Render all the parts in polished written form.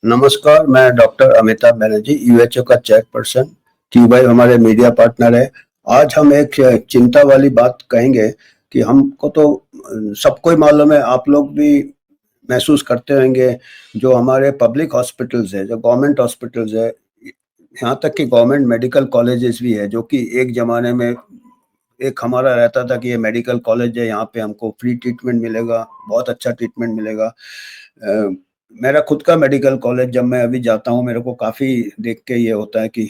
नमस्कार, मैं डॉक्टर अमिताभ बनर्जी, यूएचओ का चेयरपर्सन। क्यूबाई हमारे मीडिया पार्टनर है। आज हम एक चिंता वाली बात कहेंगे कि हमको तो सबको ही मालूम है, आप लोग भी महसूस करते होंगे, जो हमारे पब्लिक हॉस्पिटल्स है, जो गवर्नमेंट हॉस्पिटल्स है, यहाँ तक कि गवर्नमेंट मेडिकल कॉलेजेस भी है, जो कि एक ज़माने में एक हमारा रहता था कि ये मेडिकल कॉलेज है, यहाँ पे हमको फ्री ट्रीटमेंट मिलेगा, बहुत अच्छा ट्रीटमेंट मिलेगा। मेरा खुद का मेडिकल कॉलेज, जब मैं अभी जाता हूँ, मेरे को काफ़ी देख के ये होता है कि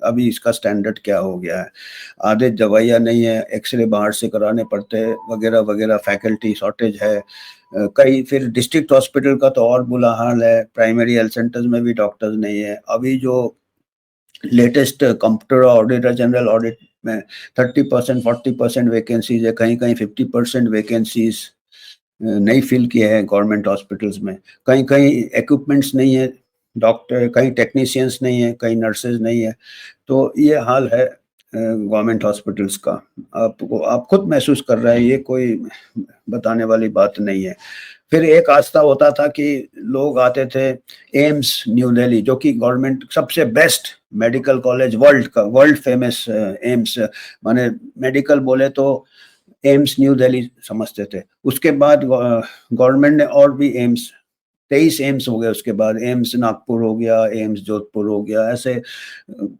अभी इसका स्टैंडर्ड क्या हो गया है। आधे दवाइयाँ नहीं है, एक्सरे बाहर से कराने पड़ते हैं, वगैरह वगैरह, फैकल्टी शॉर्टेज है। कई फिर डिस्ट्रिक्ट हॉस्पिटल का तो और बुरा हाल है, प्राइमरी हेल्थ सेंटर्स में भी डॉक्टर्स नहीं है। अभी जो latest computer auditor general audit में 30% 40% वैकेंसीज है, कहीं कहीं 50% वैकेंसीज नहीं फिल किए हैं गवर्नमेंट हॉस्पिटल्स में। कहीं कहीं इक्विपमेंट्स नहीं है, डॉक्टर, कहीं टेक्नीशियंस नहीं है, कहीं नर्सेज नहीं है। तो ये हाल है गवर्नमेंट हॉस्पिटल्स का। आप खुद महसूस कर रहे हैं, ये कोई बताने वाली बात नहीं है। फिर एक आस्था होता था कि लोग आते थे एम्स न्यू दिल्ली, जो कि गवर्नमेंट सबसे बेस्ट मेडिकल कॉलेज वर्ल्ड का, वर्ल्ड फेमस एम्स, माने मेडिकल बोले तो एम्स न्यू दिल्ली समझते थे। उसके बाद गवर्नमेंट ने और भी एम्स, 23 एम्स हो गए। उसके बाद एम्स नागपुर हो गया, एम्स जोधपुर हो गया, ऐसे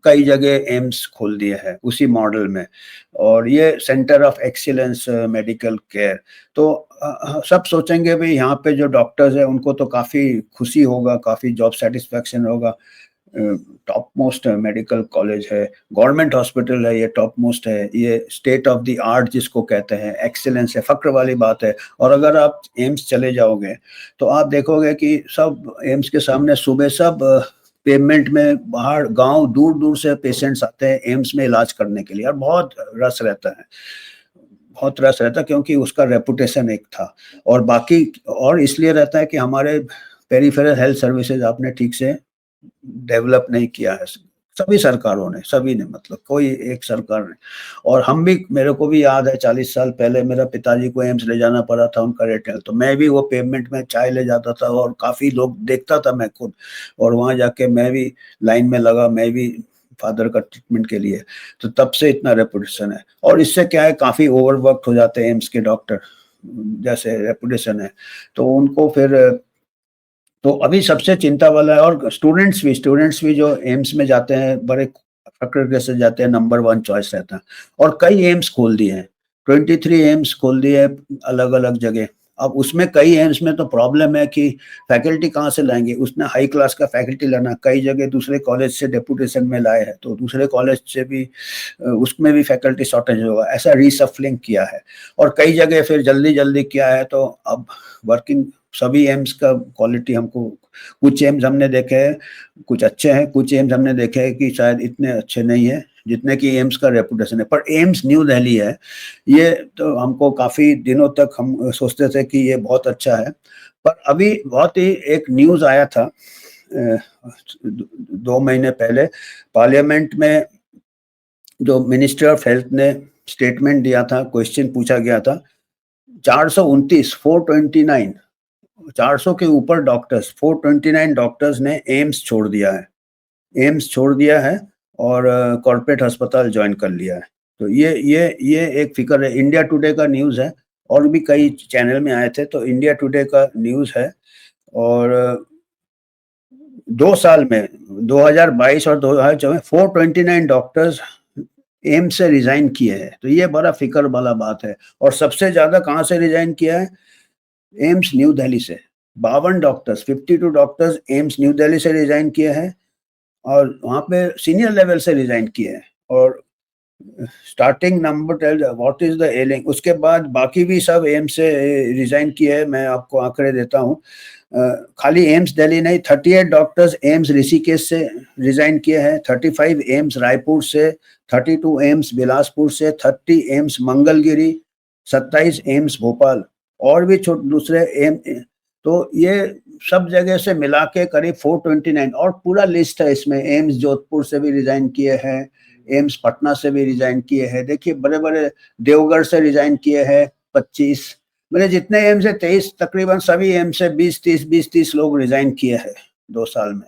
कई जगह एम्स खोल दिए हैं उसी मॉडल में। और ये centre of excellence medical care. तो सब सोचेंगे भाई यहाँ पे जो डॉक्टर्स है उनको तो काफ़ी खुशी होगा, काफ़ी जॉब सेटिस्फैक्शन होगा। टॉप मोस्ट मेडिकल कॉलेज है, गवर्नमेंट हॉस्पिटल है, ये टॉप मोस्ट है, ये स्टेट ऑफ द आर्ट जिसको कहते हैं, एक्सीलेंस है, फक्र वाली बात है। और अगर आप एम्स चले जाओगे तो आप देखोगे कि सब एम्स के सामने सुबह सब पेमेंट में बाहर गांव दूर दूर से पेशेंट्स आते हैं एम्स में इलाज करने के लिए, और बहुत रस रहता है, बहुत रस रहता है, क्योंकि उसका रेपुटेशन एक था। और बाकी और इसलिए रहता है कि हमारे पेरिफेरल हेल्थ सर्विसेज आपने ठीक से डेवलप नहीं किया है, सभी सरकारों ने, सभी ने, मतलब कोई एक सरकार ने। और हम भी, मेरे को भी याद है 40 साल पहले मेरा पिताजी को एम्स ले जाना पड़ा था उनका रेटिनल, तो मैं भी वो पेमेंट में चाय ले जाता था और काफ़ी लोग देखता था मैं खुद, और वहाँ जाके मैं भी लाइन में लगा, मैं भी फादर का ट्रीटमेंट के लिए। तो तब से इतना रेपुटेशन है। और इससे क्या है, काफ़ी ओवरवर्क हो जाते हैं एम्स के डॉक्टर, जैसे रेपुटेशन है तो उनको फिर, तो अभी सबसे चिंता वाला है। और स्टूडेंट्स भी जो एम्स में जाते हैं, बड़े फक्र से जाते हैं, नंबर 1 चॉइस रहता है। और कई एम्स खोल दिए हैं, 23 एम्स खोल दिए हैं अलग अलग जगह। अब उसमें कई एम्स में तो प्रॉब्लम है कि फैकल्टी कहाँ से लाएंगे, उसने हाई क्लास का फैकल्टी लाना, कई जगह दूसरे कॉलेज से डेपुटेशन में लाए हैं, तो दूसरे कॉलेज से भी उसमें भी फैकल्टी शॉर्टेज होगा, ऐसा रीसफलिंग किया है। और कई जगह फिर जल्दी जल्दी किया है, तो अब वर्किंग सभी एम्स का क्वालिटी हमको, कुछ एम्स हमने देखे हैं कुछ अच्छे हैं, कुछ एम्स हमने देखे हैं कि शायद इतने अच्छे नहीं है जितने की एम्स का रेपुटेशन है। पर एम्स न्यू दिल्ली है, ये तो हमको काफ़ी दिनों तक हम सोचते थे कि ये बहुत अच्छा है। पर अभी बहुत ही एक न्यूज़ आया था 2 महीने पहले, पार्लियामेंट में जो मिनिस्टर ऑफ हेल्थ ने स्टेटमेंट दिया था, क्वेश्चन पूछा गया था, 429 429 400 के ऊपर डॉक्टर्स, 429 डॉक्टर्स ने एम्स छोड़ दिया है, एम्स छोड़ दिया है और कॉर्पोरेट अस्पताल ज्वाइन कर लिया है। तो ये एक फिक्र है। इंडिया टुडे का न्यूज़ है, और भी कई चैनल में आए थे, तो इंडिया टुडे का न्यूज़ है। और 2 साल में 2022 और 2024 429 डॉक्टर्स एम्स से रिजाइन किए हैं, तो ये बड़ा फिक्र वाला बात है। और सबसे ज्यादा कहाँ से रिजाइन किया है, एम्स न्यू दिल्ली से। 52 doctors, 52 doctors AIIMS New Delhi से रिजाइन किए हैं, और वहाँ पे सीनियर लेवल से रिजाइन किए हैं। और starting number tell what is the ailing, उसके बाद बाकी भी सब एम्स से रिजाइन किए हैं। मैं आपको आंकड़े देता हूँ, खाली एम्स दिल्ली नहीं, 38 डॉक्टर्स एम्स ऋषिकेश से रिजाइन किए हैं, 35 एम्स रायपुर से, 32 एम्स बिलासपुर से, 30 एम्स मंगलगिरी, 27 एम्स भोपाल, और भी छोटे दूसरे एम। तो ये सब जगह से मिला के करीब 429, और पूरा लिस्ट है इसमें। एम्स जोधपुर से भी रिजाइन किए हैं, एम्स पटना से भी रिजाइन किए हैं, देखिए बड़े बड़े, देवगढ़ से रिजाइन किए हैं 25, मैंने जितने एम्स है 23, तकरीबन सभी एम्स से 20-30 लोग रिजाइन किए हैं। 2 साल में,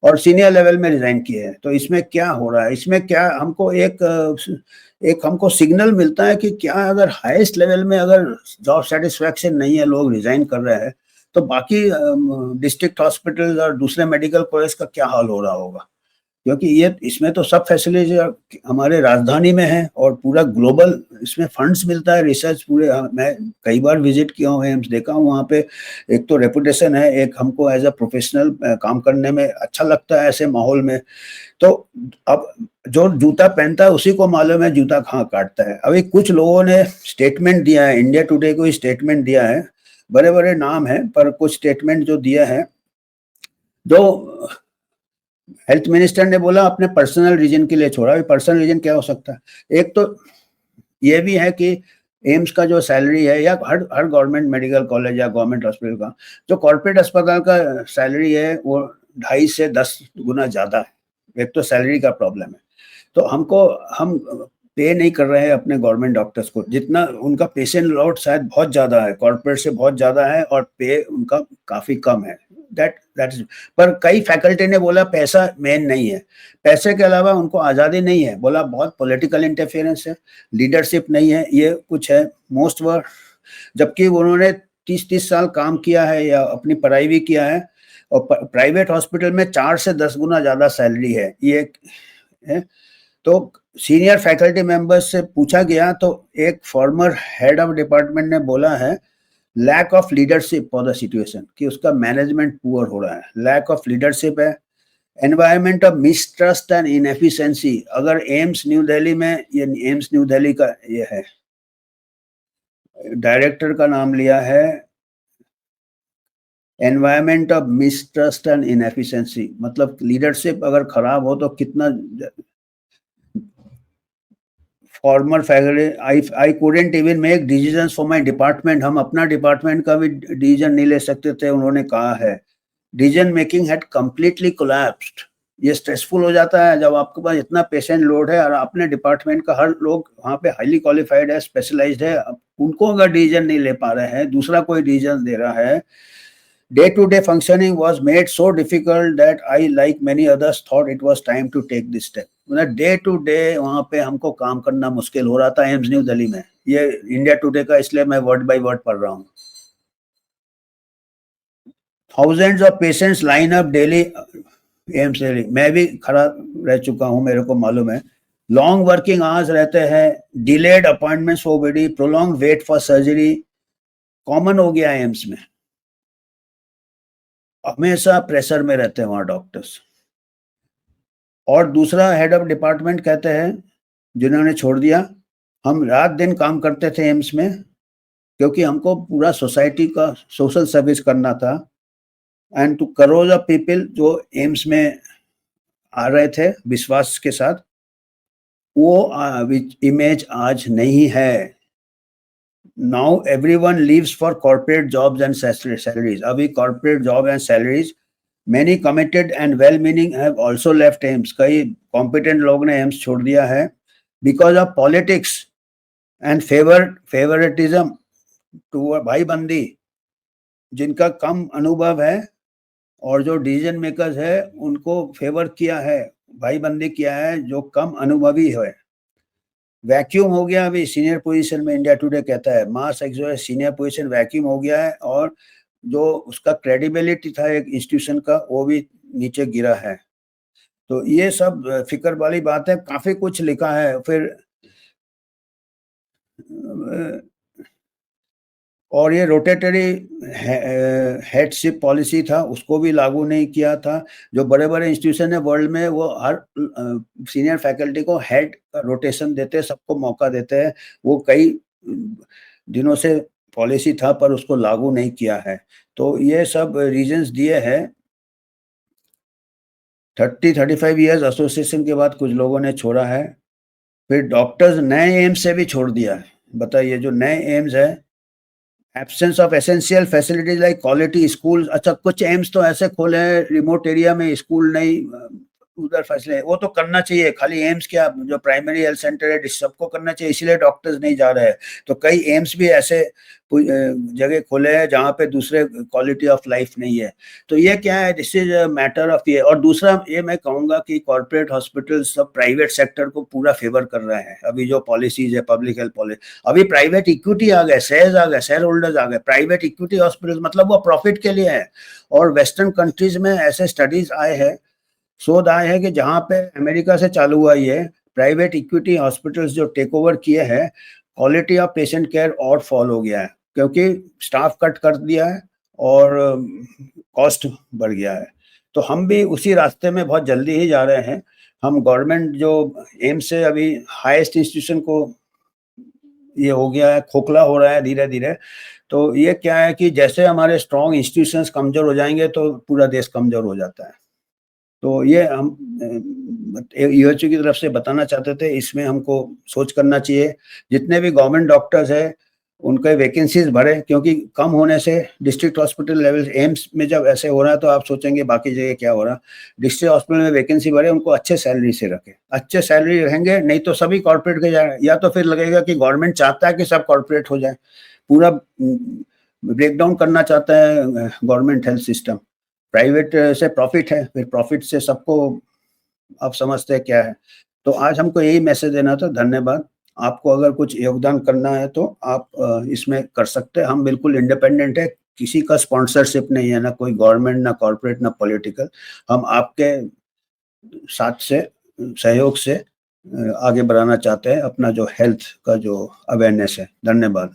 और सीनियर लेवल में रिज़ाइन किए हैं। तो इसमें क्या हो रहा है? इसमें क्या हमको एक हमको सिग्नल मिलता है कि क्या अगर हाईएस्ट लेवल में अगर जॉब सैटिस्फैक्शन नहीं है, लोग रिज़ाइन कर रहे हैं, तो बाकी डिस्ट्रिक्ट हॉस्पिटल्स और दूसरे मेडिकल कॉलेज का क्या हाल हो रहा होगा? क्योंकि ये इसमें तो सब फैसिलिटी हमारे राजधानी में है और पूरा ग्लोबल इसमें फंड्स मिलता है, रिसर्च पूरे मैं कई बार विजिट किया हूँ एम्स, देखा हूँ वहाँ पे। एक तो रेपुटेशन है, एक हमको एज अ प्रोफेशनल काम करने में अच्छा लगता है ऐसे माहौल में। तो अब जो जूता पहनता है उसी को मालूम है जूता कहाँ काटता है। अभी कुछ लोगों ने स्टेटमेंट दिया है, इंडिया टुडे को ही स्टेटमेंट दिया है, बड़े बड़े नाम है, पर कुछ स्टेटमेंट जो दिया है, जो हेल्थ मिनिस्टर ने बोला अपने पर्सनल रीजन के लिए छोड़ा। अभी पर्सनल रीजन क्या हो सकता है? एक तो ये भी है कि एम्स का जो सैलरी है, या हर गवर्नमेंट मेडिकल कॉलेज या गवर्नमेंट हॉस्पिटल का, जो कॉर्पोरेट अस्पताल का सैलरी है वो 2.5 से 10 गुना ज़्यादा है। एक तो सैलरी का प्रॉब्लम है। तो हम पे नहीं कर रहे हैं अपने गवर्नमेंट डॉक्टर्स को, जितना उनका पेशेंट लोड शायद बहुत ज़्यादा है, कॉर्पोरेट से बहुत ज़्यादा है, और पे उनका काफ़ी कम है। दैट इज, पर कई फैकल्टी ने बोला पैसा मेन नहीं है, पैसे के अलावा उनको आज़ादी नहीं है। बोला बहुत पॉलिटिकल इंटरफेरेंस है, लीडरशिप नहीं है, ये कुछ है मोस्ट वर्ड। जबकि उन्होंने 30-30 साल काम किया है या अपनी पढ़ाई भी किया है, और प्राइवेट हॉस्पिटल में 4 से 10 गुना ज़्यादा सैलरी है ये है। तो सीनियर फैकल्टी मेंबर्स से पूछा गया तो एक फॉर्मर हेड ऑफ डिपार्टमेंट ने बोला है lack of leadership for the situation, कि उसका मैनेजमेंट पुअर हो रहा है, लैक ऑफ लीडरशिप है, environment of mistrust and inefficiency. अगर एम्स न्यू दिल्ली में, ये एम्स न्यू दिल्ली का ये है, डायरेक्टर का नाम लिया है environment of mistrust and inefficiency, मतलब लीडरशिप अगर खराब हो तो कितना। Farmer faculty, I couldn't even make decisions for my department, हम अपना डिपार्टमेंट का भी डिसीजन नहीं ले सकते थे, उन्होंने कहा है। Decision making had completely collapsed. ये स्ट्रेसफुल हो जाता है जब आपके पास इतना पेशेंट लोड है और अपने डिपार्टमेंट का हर लोग वहाँ पे हाईली क्वालिफाइड है, स्पेशलाइज्ड है, उनको अगर डिसीजन नहीं ले पा रहे हैं, दूसरा कोई डिसीजन दे रहा है। Day-to-day functioning was made so difficult that I, like many others, thought it was time to take this step. मतलब डे टू डे वहाँ पे हमको काम करना मुश्किल हो रहा था एम्स न्यू दिल्ली में। ये इंडिया टुडे का, इसलिए मैं वर्ड बाय वर्ड पढ़ रहा हूँ। Thousands of patients line up daily AIIMS Delhi, मैं भी खड़ा रह चुका हूँ, मेरे को मालूम है। लॉन्ग वर्किंग आवर्स रहते हैं, delayed appointments for OPD, prolong wait for surgery common हो गया है एम्स में। हमेशा प्रेशर में रहते हैं वहाँ डॉक्टर्स। और दूसरा हेड ऑफ डिपार्टमेंट कहते हैं, जिन्होंने छोड़ दिया, हम रात दिन काम करते थे एम्स में क्योंकि हमको पूरा सोसाइटी का सोशल सर्विस करना था, and two crore of people जो एम्स में आ रहे थे विश्वास के साथ, वो इमेज आज नहीं है। Now everyone leaves for corporate jobs and salaries. अभी corporate job and salaries, Many committed and well-meaning have also left AIIMS. कई competent लोग ने AIIMS छोड़ दिया है because of politics and favoritism to भाईबंदी। जिनका कम अनुभव है और जो डिसीजन मेकर्स है उनको फेवर किया है, भाईबंदी किया है जो कम अनुभवी है। वैक्यूम हो गया अभी सीनियर पोजीशन में, इंडिया टुडे कहता है mass exodus, senior position vacuum हो गया है, और जो उसका क्रेडिबिलिटी था एक इंस्टीट्यूशन का वो भी नीचे गिरा है। तो ये सब फिक्र वाली बात है, काफी कुछ लिखा है। फिर और ये रोटेटरी हेडशिप पॉलिसी था, उसको भी लागू नहीं किया था। जो बड़े बड़े इंस्टीट्यूशन है वर्ल्ड में, वो हर सीनियर फैकल्टी को हेड रोटेशन देते हैं, सबको मौका देते हैं। वो कई दिनों से पॉलिसी था पर उसको लागू नहीं किया है। तो ये सब रीजंस दिए हैं। 30-35 इयर्स एसोसिएशन के बाद कुछ लोगों ने छोड़ा है। फिर डॉक्टर्स नए एम्स से भी छोड़ दिया है। बताइए, जो नए एम्स है, absence of essential facilities like quality school. अच्छा, कुछ एम्स तो ऐसे खोले हैं रिमोट एरिया में, स्कूल नहीं, उधर फैसले, वो तो करना चाहिए, खाली एम्स क्या, जो प्राइमरी हेल्थ सेंटर है सबको करना चाहिए, इसीलिए डॉक्टर्स नहीं जा रहे हैं। तो कई एम्स भी ऐसे जगह खोले हैं जहाँ पे दूसरे क्वालिटी ऑफ लाइफ नहीं है। तो ये क्या है, this is a matter of ये। और दूसरा ये मैं कहूँगा कि कॉर्पोरेट हॉस्पिटल सब प्राइवेट सेक्टर को पूरा फेवर कर रहे हैं। अभी जो पॉलिसीज है, पब्लिक हेल्थ पॉलिसी, अभी प्राइवेट इक्विटी आ गए, शेयर्स आ गए, शेयर होल्डर्स आ गए। प्राइवेट इक्विटी हॉस्पिटल मतलब वो प्रॉफिट के लिए है। और वेस्टर्न कंट्रीज में ऐसे स्टडीज आए हैं, शोध आए हैं कि जहाँ पे अमेरिका से चालू हुआ ये प्राइवेट इक्विटी हॉस्पिटल्स जो टेक ओवर किए हैं, क्वालिटी ऑफ पेशेंट केयर और फॉल हो गया है, क्योंकि स्टाफ कट कर दिया है और कॉस्ट बढ़ गया है। तो हम भी उसी रास्ते में बहुत जल्दी ही जा रहे हैं। हम गवर्नमेंट जो एम्स से अभी हाईएस्ट इंस्टीट्यूशन को ये हो गया है, खोखला हो रहा है धीरे धीरे। तो ये क्या है कि जैसे हमारे स्ट्रॉन्ग इंस्टीट्यूशंस कमजोर हो जाएंगे तो पूरा देश कमजोर हो जाता है। तो ये हम यूएचओ की तरफ से बताना चाहते थे, इसमें हमको सोच करना चाहिए। जितने भी गवर्नमेंट डॉक्टर्स हैं उनके वैकेंसीज भरे, क्योंकि कम होने से डिस्ट्रिक्ट हॉस्पिटल लेवल एम्स में जब ऐसे हो रहा है तो आप सोचेंगे बाकी जगह क्या हो रहा। डिस्ट्रिक्ट हॉस्पिटल में वैकेंसी भरे, उनको अच्छे सैलरी से रखें, अच्छे सैलरी रहेंगे, नहीं तो सभी कॉर्पोरेट के जाए। या तो फिर लगेगा कि गवर्नमेंट चाहता है कि सब कॉर्पोरेट हो जाए, पूरा ब्रेकडाउन करना चाहता है गवर्नमेंट हेल्थ सिस्टम। प्राइवेट से प्रॉफिट है, फिर प्रॉफिट से सबको आप समझते हैं क्या है। तो आज हमको यही मैसेज देना था। धन्यवाद। आपको अगर कुछ योगदान करना है तो आप इसमें कर सकते हैं। हम बिल्कुल इंडिपेंडेंट है, किसी का स्पॉन्सरशिप नहीं है, ना कोई गवर्नमेंट, ना कॉर्पोरेट, ना पॉलिटिकल। हम आपके साथ से, सहयोग से आगे बढ़ाना चाहते हैं अपना जो हेल्थ का जो अवेयरनेस है। धन्यवाद।